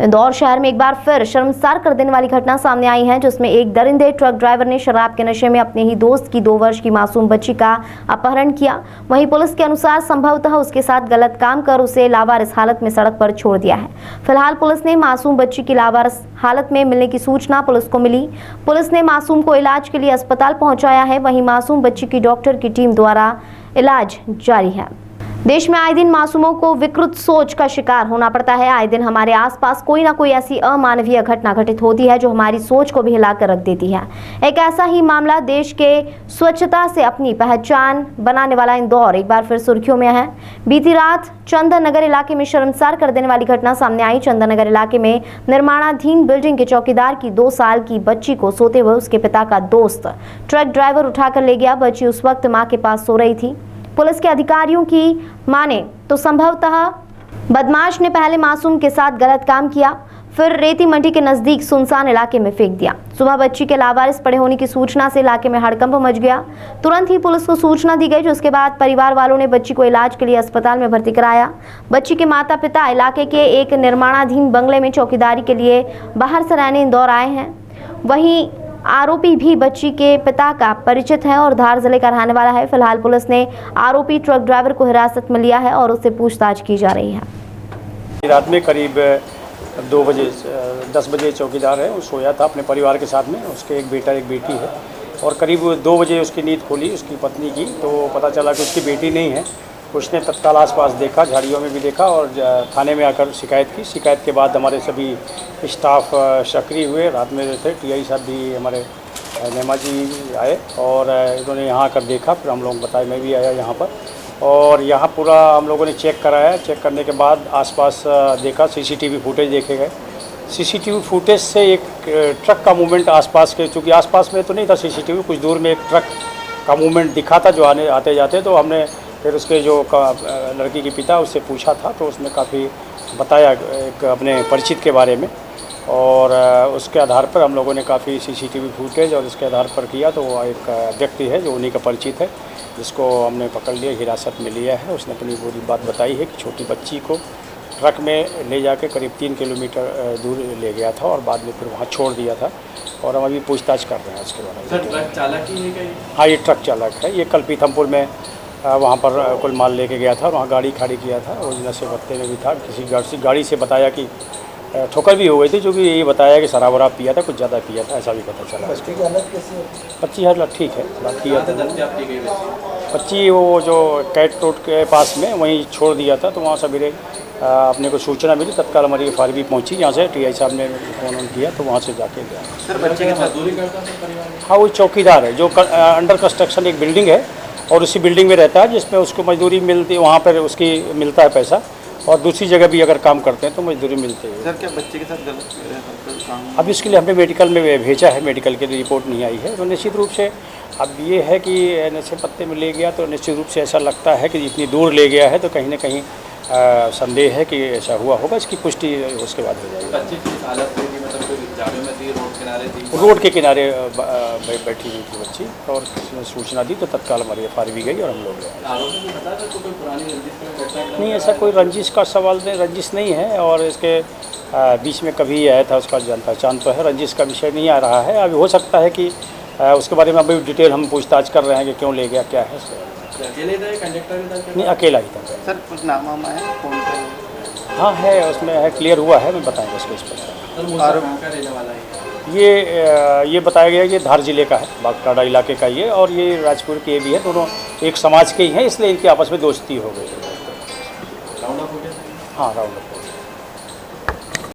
इंदौर शहर में एक बार फिर शर्मसार कर देने वाली घटना सामने आई है, जिसमें एक दरिंदे ट्रक ड्राइवर ने शराब के नशे में अपने ही दोस्त की 2 वर्ष की मासूम बच्ची का अपहरण किया। वहीं पुलिस के अनुसार संभवतः उसके साथ गलत काम कर उसे लावारिस हालत में सड़क पर छोड़ दिया है। फिलहाल पुलिस ने मासूम बच्ची की लावारिस हालत में मिलने की सूचना पुलिस को मिली। पुलिस ने मासूम को इलाज के लिए अस्पताल पहुंचाया है। वहीं मासूम बच्ची की डॉक्टर की टीम द्वारा इलाज जारी है। देश में आए दिन मासूमों को विकृत सोच का शिकार होना पड़ता है। आए दिन हमारे आसपास कोई ना कोई ऐसी अमानवीय घटना घटित होती है जो हमारी सोच को भी हिलाकर रख देती है। एक ऐसा ही मामला देश के स्वच्छता से अपनी पहचान बनाने वाला इंदौर एक बार फिर सुर्खियों में है। बीती रात चंदन नगर इलाके में शर्मसार कर देने वाली घटना सामने आई। चंदन नगर इलाके में निर्माणाधीन बिल्डिंग के चौकीदार की 2 साल की बच्ची को सोते हुए उसके पिता का दोस्त ट्रक ड्राइवर उठाकर ले गया। बच्ची उस वक्त मां के पास सो रही थी। पुलिस के अधिकारियों की माने तो संभवतः बदमाश ने पहले मासूम के साथ गलत काम किया, फिर रेती मंडी के नजदीक सुनसान इलाके में फेंक दिया। सुबह बच्ची के लावारिस पड़े होने की सूचना से इलाके में हड़कंप मच गया। तुरंत ही पुलिस को सूचना दी गई, जिसके बाद परिवार वालों ने बच्ची को इलाज के लिए अस्पताल में भर्ती कराया। बच्ची के माता पिता इलाके के एक निर्माणाधीन बंगले में चौकीदारी के लिए बाहर से रहने इंदौर आए हैं। वहीं आरोपी भी बच्ची के पिता का परिचित है और धार जिले का रहने वाला है। फिलहाल पुलिस ने आरोपी ट्रक ड्राइवर को हिरासत में लिया है और उससे पूछताछ की जा रही है। रात में करीब 2 बजे 10 बजे चौकीदार है, वो सोया था अपने परिवार के साथ में। उसके एक बेटा एक बेटी है और करीब 2 बजे उसकी नींद खुली उसकी पत्नी की, तो पता चला कि उसकी बेटी नहीं है। उसने तत्काल आसपास देखा, झाड़ियों में भी देखा और थाने में आकर शिकायत की। शिकायत के बाद हमारे सभी स्टाफ सक्रिय हुए। रात में थे टीआई साहब भी हमारे नेमा जी आए और इन्होंने यहाँ आकर देखा। फिर हम लोग बताए, मैं भी आया यहाँ पर और यहाँ पूरा हम लोगों ने चेक कराया। चेक करने के बाद आसपास देखा, सीसीटीवी फुटेज देखे गए। सीसीटीवी फुटेज से एक ट्रक का मूवमेंट आसपास के, चूँकि आसपास में तो नहीं था सीसीटीवी, कुछ दूर में एक ट्रक का मूवमेंट दिखा था जो आते जाते। तो हमने फिर उसके जो लड़की के पिता उससे पूछा था, तो उसने काफ़ी बताया एक अपने परिचित के बारे में और उसके आधार पर हम लोगों ने काफ़ी सीसीटीवी फुटेज और इसके आधार पर किया। तो वो एक व्यक्ति है जो उन्हीं का परिचित है, जिसको हमने पकड़ लिया, हिरासत में लिया है। उसने अपनी पूरी बात बताई है कि छोटी बच्ची को ट्रक में ले जाके करीब 3 किलोमीटर दूर ले गया था और बाद में फिर वहाँ छोड़ दिया था और हम अभी पूछताछ कर रहे हैं उसके बारे में। सर, ट्रक चालक ही है क्या? हाँ, ये ट्रक चालक है। ये कल पीथमपुर में वहाँ पर कुल माल लेके गया था और वहाँ गाड़ी खड़ी किया था और नशे पत्ते में भी था। किसी गाड़ी से बताया कि ठोकर भी हो गई थी, जो कि ये बताया कि शराब वराब पिया था, कुछ ज़्यादा पिया था, ऐसा भी पता चला। बच्ची की हालत कैसी है? बच्ची हालत ठीक है। बच्ची वो जो कैट रोड के पास में वहीं छोड़ दिया था, तो वहाँ सवेरे अपने को सूचना मिली, तत्काल हमारी FIR भी पहुँची। यहाँ से टीआई साहब ने फोन किया तो वहाँ से जाके गया। सर, बच्चे की मजदूरी करता है परिवार में? हाँ, वो चौकीदार है जो अंडर कंस्ट्रक्शन एक बिल्डिंग है और उसी बिल्डिंग में रहता है, जिसमें उसको मजदूरी मिलती है, वहाँ पर उसकी मिलता है पैसा और दूसरी जगह भी अगर काम करते हैं तो मजदूरी मिलती है। सर, क्या बच्चे के साथ गलत काम? अब इसके लिए हमने मेडिकल में भेजा है, मेडिकल की रिपोर्ट नहीं आई है। तो निश्चित रूप से अब ये है कि नशे पत्ते में ले गया तो निश्चित रूप से ऐसा लगता है कि जितनी दूर ले गया है तो कहीं ना कहीं संदेह है कि ऐसा हुआ होगा। इसकी पुष्टि उसके बाद हो जाएगी। बच्चे की हालत हुई थी, मतलब कोई झाड़ियों में थी, रोड किनारे थी? रोड के किनारे बैठी हुई थी बच्ची और किसी ने सूचना दी तो तत्काल हमारी FIR भी गई और हम लोग गए। आरोपी को पता था कोई पुरानी रंजिश में? नहीं, ऐसा कोई रंजिश का सवाल नहीं, रंजिश नहीं है और इसके बीच में कभी आया था, उसका जान पहचान तो है, रंजिश का विषय नहीं आ रहा है। अभी हो सकता है कि उसके बारे में अभी डिटेल हम पूछताछ कर रहे हैं कि क्यों ले गया, क्या है। अकेले था, कंडक्टर भी था? नहीं, अकेला ही था। सर, कुछ नाम वाम है कौन सा? हाँ है, उसमें है, क्लियर हुआ है, मैं बताएंगे उसको इस पर। सर, कहाँ का रहने वाला है? ये बताया गया कि धार जिले का है, बागटाड़ा इलाके का ये, और ये राजपुर के भी है। दोनों एक समाज के ही हैं, इसलिए इनकी आपस में दोस्ती हो गई। राउंड अप हो गया? हाँ, राउंड अप।